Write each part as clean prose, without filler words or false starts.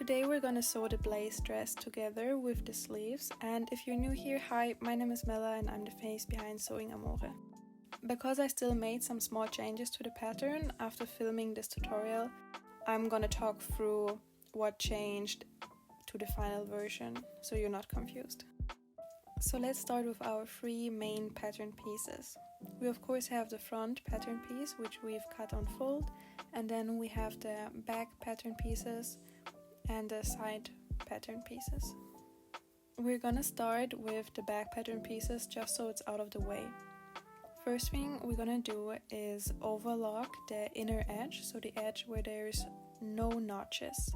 Today we're gonna sew the blaze dress together with the sleeves, and if you're new here, hi, my name is Mela and I'm the face behind Sewing Amore. Because I still made some small changes to the pattern after filming this tutorial, I'm gonna talk through what changed to the final version so you're not confused. So let's start with our three main pattern pieces. We of course have the front pattern piece, which we've cut on fold, and then we have the back pattern pieces and the side pattern pieces. We're gonna start with the back pattern pieces just so it's out of the way. First thing we're gonna do is overlock the inner edge, so the edge where there's no notches.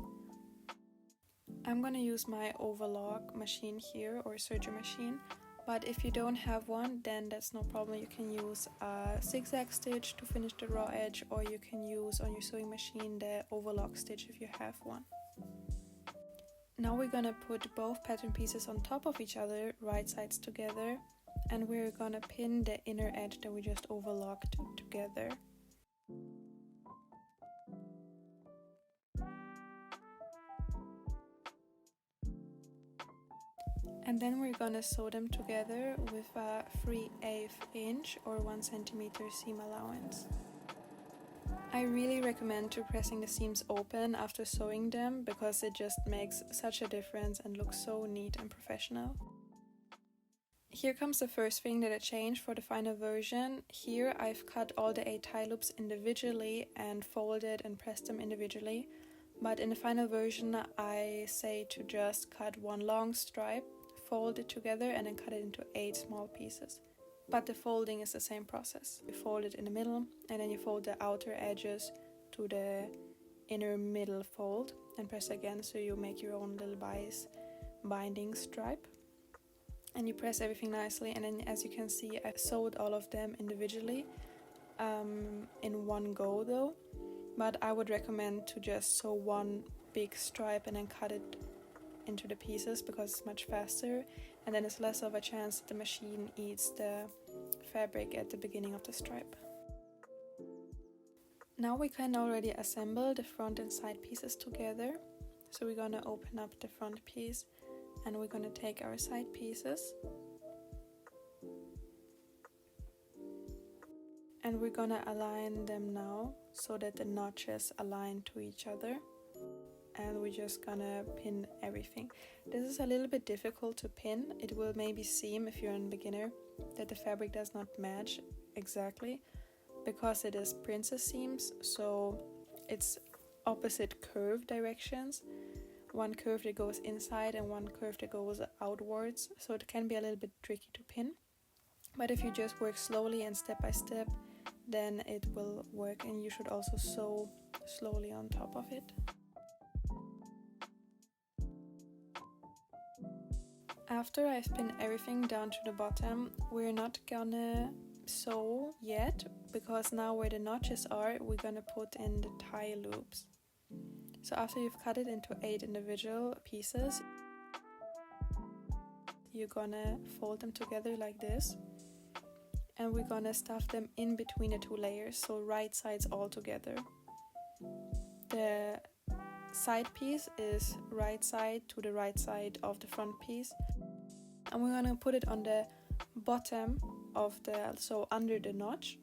I'm gonna use my overlock machine here, or serger machine, but if you don't have one, then that's no problem. You can use a zigzag stitch to finish the raw edge, or you can use on your sewing machine the overlock stitch if you have one. Now we're gonna put both pattern pieces on top of each other, right sides together, and we're gonna pin the inner edge that we just overlocked together. And then we're gonna sew them together with a 3/8 inch or 1 centimeter seam allowance. I really recommend to pressing the seams open after sewing them because it just makes such a difference and looks so neat and professional. Here comes the first thing that I changed for the final version. Here I've cut all the 8 tie loops individually and folded and pressed them individually, but in the final version I say to just cut one long stripe, fold it together and then cut it into 8 small pieces. But the folding is the same process. You fold it in the middle and then you fold the outer edges to the inner middle fold and press again, so you make your own little binding stripe. And you press everything nicely, and then as you can see I sewed all of them individually in one go though. But I would recommend to just sew one big stripe and then cut it into the pieces because it's much faster, and then it's less of a chance that the machine eats the fabric at the beginning of the stripe. Now we can already assemble the front and side pieces together. So we're gonna open up the front piece and we're gonna take our side pieces and we're gonna align them now so that the notches align to each other. And we're just gonna pin everything. This is a little bit difficult to pin. It will maybe seem, if you're a beginner, that the fabric does not match exactly because it is princess seams, so it's opposite curve directions. One curve that goes inside and one curve that goes outwards, so it can be a little bit tricky to pin. But if you just work slowly and step by step, then it will work, and you should also sew slowly on top of it. After I've pinned everything down to the bottom, we're not gonna sew yet, because now where the notches are, we're gonna put in the tie loops. So after you've cut it into 8 individual pieces, you're gonna fold them together like this, and we're gonna stuff them in between the 2 layers, so right sides all together. The side piece is right side to the right side of the front piece, and we're gonna put it on the bottom of so under the notch,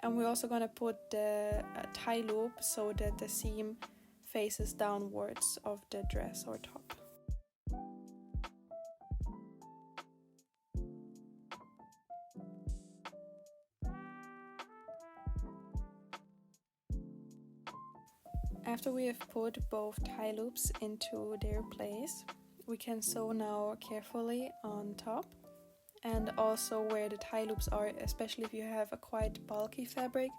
and we're also gonna put the tie loop so that the seam faces downwards of the dress or top. After we have put both tie loops into their place, we can sew now carefully on top, and also where the tie loops are, especially if you have a quite bulky fabric,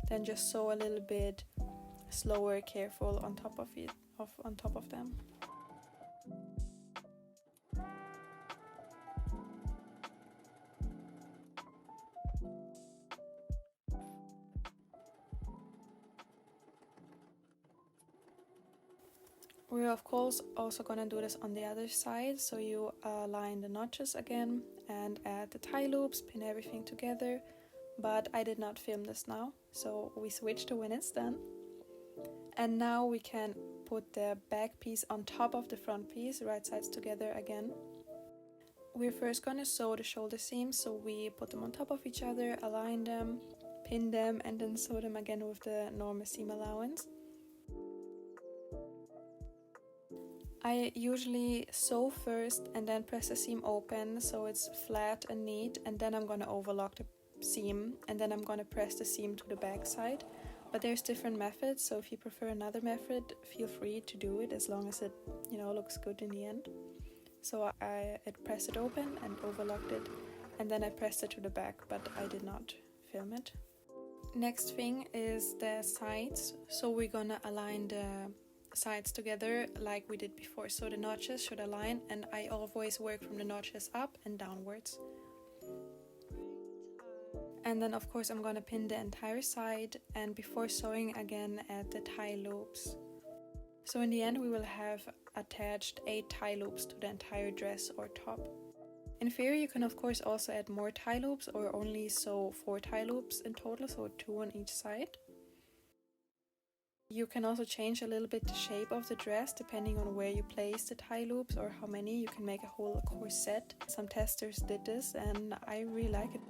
then just sew a little bit slower, careful on top of them. We're of course also gonna do this on the other side, so you align the notches again and add the tie loops, pin everything together, but I did not film this now, so we switch to when it's done. And now we can put the back piece on top of the front piece, right sides together again. We're first gonna sew the shoulder seams, so we put them on top of each other, align them, pin them, and then sew them again with the normal seam allowance. I usually sew first and then press the seam open so it's flat and neat, and then I'm gonna overlock the seam, and then I'm gonna press the seam to the back side. But there's different methods, so if you prefer another method, feel free to do it as long as it, looks good in the end. So I pressed it open and overlocked it, and then I pressed it to the back, but I did not film it. Next thing is the sides. So we're gonna align the sides together like we did before. So the notches should align, and I always work from the notches up and downwards. And then of course I'm gonna pin the entire side, and before sewing again add the tie loops. So in the end we will have attached 8 tie loops to the entire dress or top. In theory you can of course also add more tie loops or only sew 4 tie loops in total, so 2 on each side. You can also change a little bit the shape of the dress depending on where you place the tie loops or how many. You can make a whole corset. Some testers did this and I really like it.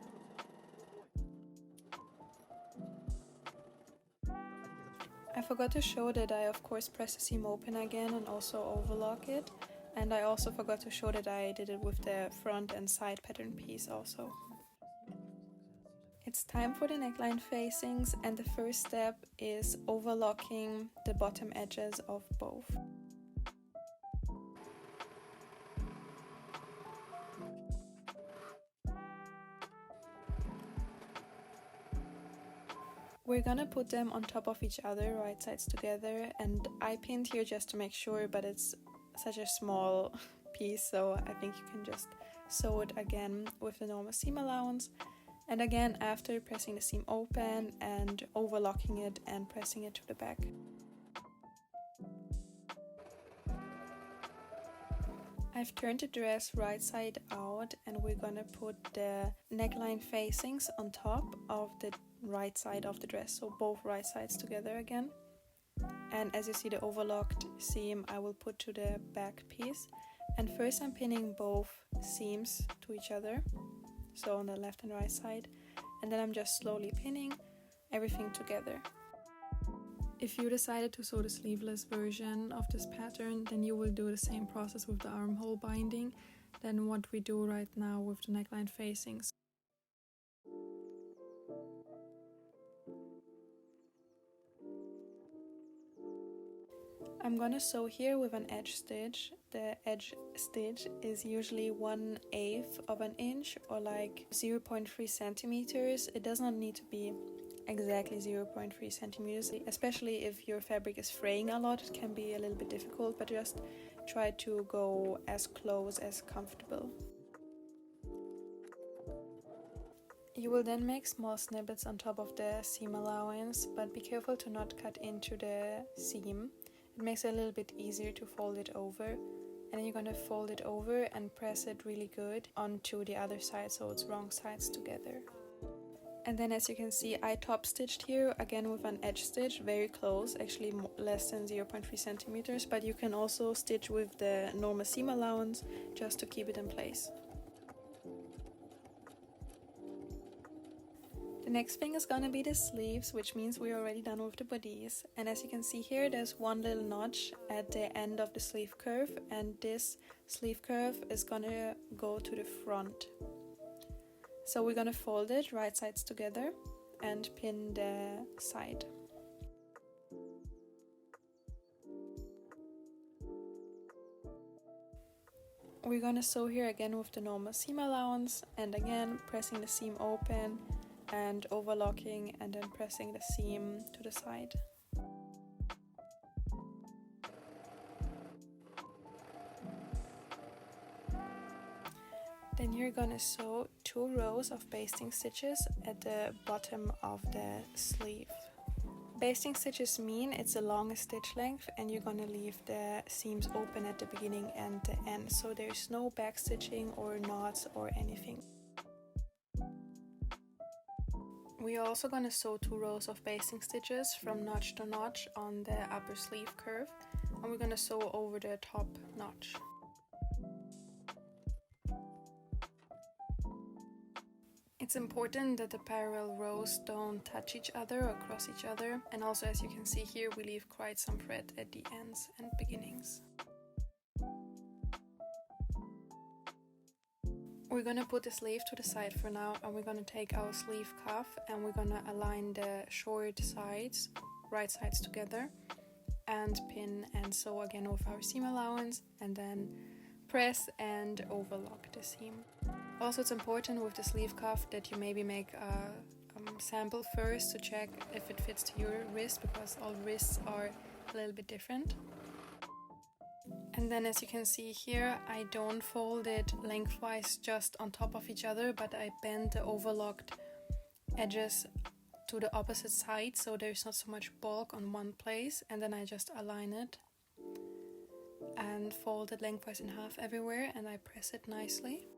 I forgot to show that I of course press the seam open again and also overlock it, and I also forgot to show that I did it with the front and side pattern piece also. It's time for the neckline facings, and the first step is overlocking the bottom edges of both. We're gonna put them on top of each other, right sides together, and I pinned here just to make sure, but it's such a small piece, so I think you can just sew it again with the normal seam allowance. And again, after pressing the seam open and overlocking it and pressing it to the back. I've turned the dress right side out, and we're gonna put the neckline facings on top of the right side of the dress, so both right sides together again. And as you see, the overlocked seam I will put to the back piece. And first I'm pinning both seams to each other, so on the left and right side, and then I'm just slowly pinning everything together. If you decided to sew the sleeveless version of this pattern, then you will do the same process with the armhole binding than what we do right now with the neckline facings. I'm gonna sew here with an edge stitch. The edge stitch is usually 1/8 of an inch or like 0.3 centimeters. It does not need to be exactly 0.3 centimeters, especially if your fabric is fraying a lot. It can be a little bit difficult, but just try to go as close as comfortable. You will then make small snippets on top of the seam allowance, but be careful to not cut into the seam. It makes it a little bit easier to fold it over, and then you're gonna fold it over and press it really good onto the other side so it's wrong sides together. And then as you can see, I top stitched here again with an edge stitch, very close, actually less than 0.3 centimeters, but you can also stitch with the normal seam allowance just to keep it in place. The next thing is gonna be the sleeves, which means we're already done with the bodice. And as you can see here, there's one little notch at the end of the sleeve curve, and this sleeve curve is gonna go to the front. So we're gonna fold it right sides together and pin the side. We're gonna sew here again with the normal seam allowance, and again pressing the seam open and overlocking, and then pressing the seam to the side. Then you're gonna sew 2 rows of basting stitches at the bottom of the sleeve. Basting stitches mean it's the longest stitch length, and you're gonna leave the seams open at the beginning and the end, so there's no back stitching or knots or anything. We're also gonna sew 2 rows of basting stitches from notch to notch on the upper sleeve curve. and we're gonna sew over the top notch. It's important that the parallel rows don't touch each other or cross each other, and also, as you can see here, we leave quite some thread at the ends and beginnings. We're gonna put the sleeve to the side for now, and we're gonna take our sleeve cuff and we're gonna align the short sides, right sides together, and pin and sew again with our seam allowance, and then press and overlock the seam. Also, it's important with the sleeve cuff that you maybe make a sample first to check if it fits to your wrist, because all wrists are a little bit different. And then, as you can see here, I don't fold it lengthwise just on top of each other, but I bend the overlocked edges to the opposite side so there's not so much bulk on one place, and then I just align it and fold it lengthwise in half everywhere, and I press it nicely.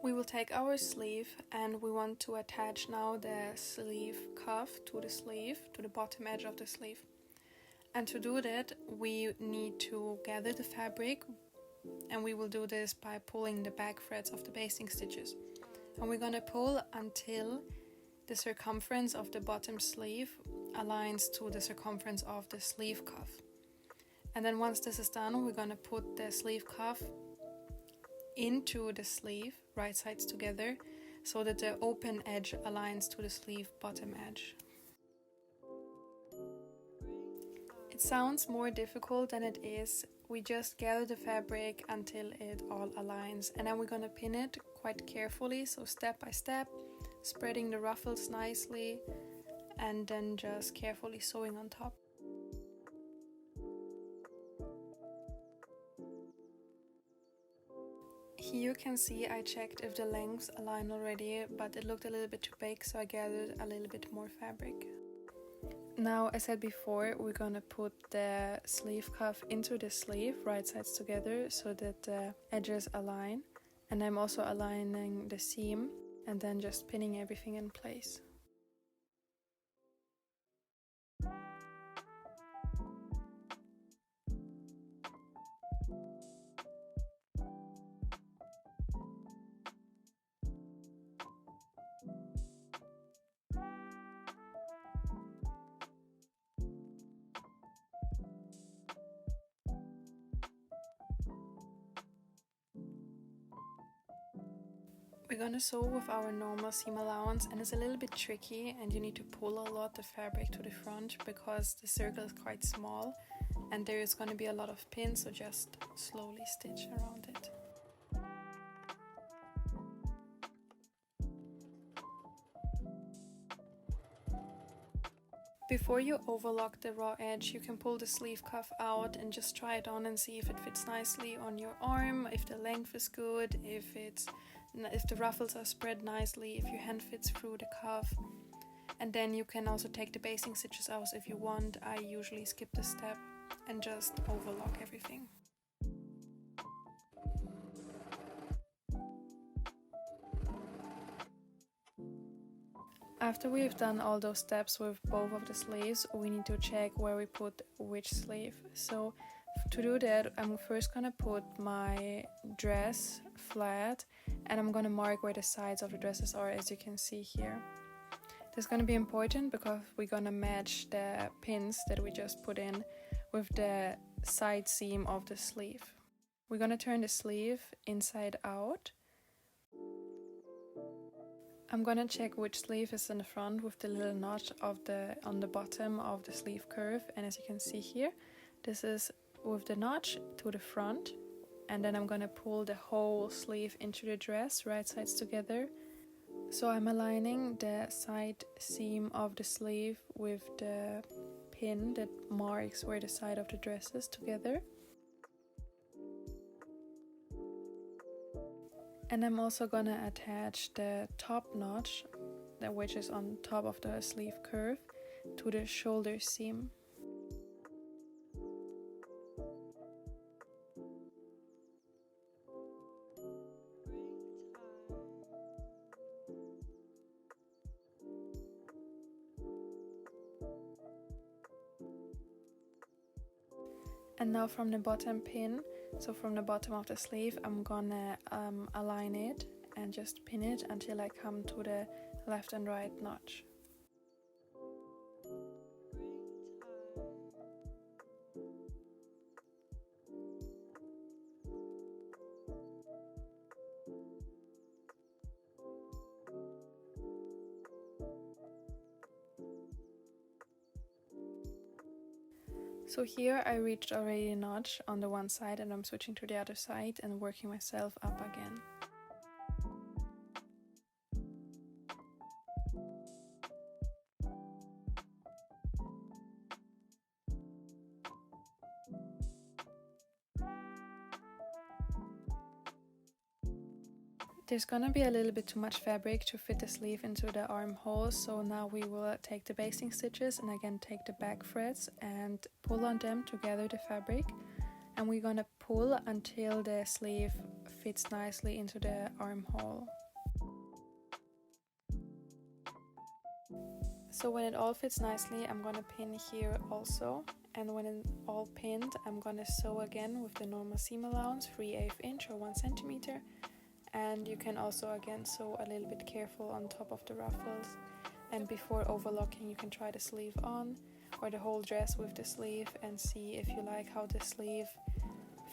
We will take our sleeve and we want to attach now the sleeve cuff to the sleeve, to the bottom edge of the sleeve. And to do that, we need to gather the fabric, and we will do this by pulling the back threads of the basting stitches. And we're gonna pull until the circumference of the bottom sleeve aligns to the circumference of the sleeve cuff. And then once this is done, we're gonna put the sleeve cuff into the sleeve, right sides together, so that the open edge aligns to the sleeve bottom edge. It sounds more difficult than it is. We just gather the fabric until it all aligns, and then we're gonna pin it quite carefully, so step by step, spreading the ruffles nicely, and then just carefully sewing on top. Here you can see I checked if the lengths align already, but it looked a little bit too big, so I gathered a little bit more fabric. Now, as I said before, we're gonna put the sleeve cuff into the sleeve, right sides together, so that the edges align. And I'm also aligning the seam and then just pinning everything in place. We're gonna sew with our normal seam allowance, and it's a little bit tricky and you need to pull a lot the fabric to the front because the circle is quite small and there is gonna be a lot of pins, so just slowly stitch around it. Before you overlock the raw edge, you can pull the sleeve cuff out and just try it on and see if it fits nicely on your arm, if the length is good, if the ruffles are spread nicely, if your hand fits through the cuff. And then you can also take the basting stitches out if you want. I usually skip this step and just overlock everything. After we've done all those steps with both of the sleeves, we need to check where we put which sleeve. So to do that, I'm first gonna put my dress flat and I'm gonna mark where the sides of the dresses are, as you can see here. This is gonna be important because we're gonna match the pins that we just put in with the side seam of the sleeve. We're gonna turn the sleeve inside out. I'm gonna check which sleeve is in the front with the little notch on the bottom of the sleeve curve, and as you can see here, this is with the notch to the front, and then I'm gonna pull the whole sleeve into the dress, right sides together. So I'm aligning the side seam of the sleeve with the pin that marks where the side of the dress is together. And I'm also gonna attach the top notch, which is on top of the sleeve curve, to the shoulder seam. And now from the bottom pin, so from the bottom of the sleeve, I'm gonna align it and just pin it until I come to the left and right notch. So here I reached already a notch on the one side and I'm switching to the other side and working myself up again. There's gonna be a little bit too much fabric to fit the sleeve into the armhole, so now we will take the basting stitches and again take the back threads and pull on them to gather the fabric, and we're gonna pull until the sleeve fits nicely into the armhole. So when it all fits nicely, I'm gonna pin here also, and when it's all pinned, I'm gonna sew again with the normal seam allowance, 3/8 inch or 1 centimeter. And you can also again sew a little bit careful on top of the ruffles, and before overlocking you can try the sleeve on or the whole dress with the sleeve and see if you like how the sleeve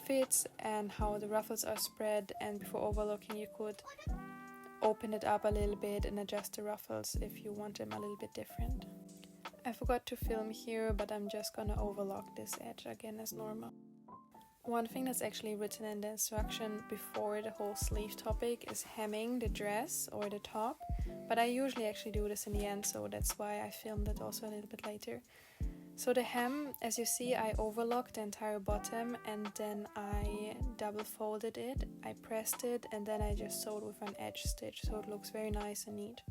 fits and how the ruffles are spread, and before overlocking you could open it up a little bit and adjust the ruffles if you want them a little bit different. I forgot to film here, but I'm just gonna overlock this edge again as normal. One thing that's actually written in the instruction before the whole sleeve topic is hemming the dress or the top, but I usually actually do this in the end, so that's why I filmed it also a little bit later. So the hem, as you see, I overlocked the entire bottom and then I double folded it, I pressed it, and then I just sewed with an edge stitch, so it looks very nice and neat.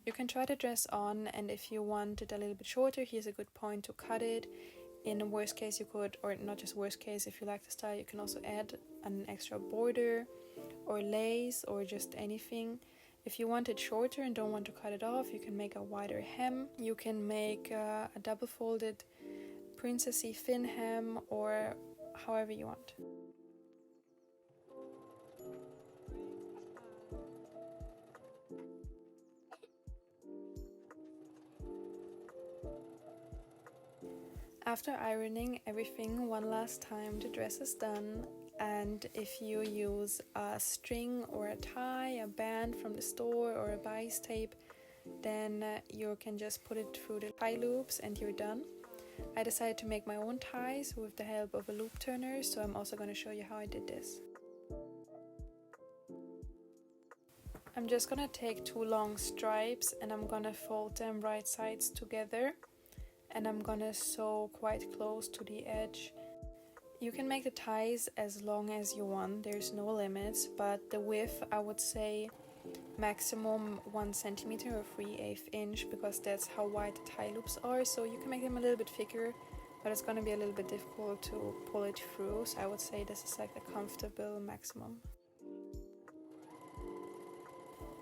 You can try the dress on, and if you want it a little bit shorter, here's a good point to cut it. In worst case you could, or not just worst case, if you like the style, you can also add an extra border or lace or just anything. If you want it shorter and don't want to cut it off, you can make a wider hem. You can make a double folded princessy thin hem, or however you want. After ironing everything one last time, the dress is done, and if you use a string or a tie, a band from the store or a bias tape, then you can just put it through the tie loops and you're done. I decided to make my own ties with the help of a loop turner, so I'm also going to show you how I did this. I'm just going to take 2 long stripes and I'm going to fold them right sides together. And I'm gonna sew quite close to the edge. You can make the ties as long as you want, there's no limits, but the width I would say maximum 1 centimeter or 3/8 inch, because that's how wide the tie loops are. So you can make them a little bit thicker, but it's gonna be a little bit difficult to pull it through, so I would say this is like the comfortable maximum.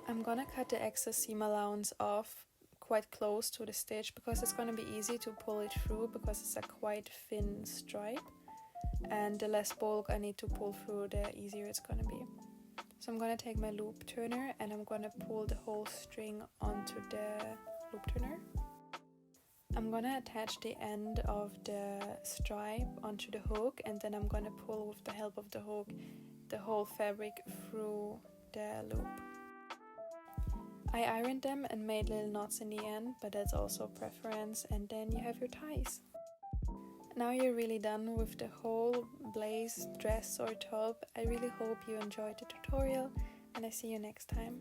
I'm gonna cut the excess seam allowance off quite close to the stitch, because it's going to be easy to pull it through because it's a quite thin stripe, and the less bulk I need to pull through, the easier it's going to be. So I'm going to take my loop turner and I'm going to pull the whole string onto the loop turner. I'm going to attach the end of the stripe onto the hook, and then I'm going to pull with the help of the hook the whole fabric through the loop. I ironed them and made little knots in the end, but that's also preference, and then you have your ties. Now you're really done with the whole blaze, dress or top. I really hope you enjoyed the tutorial, and I see you next time.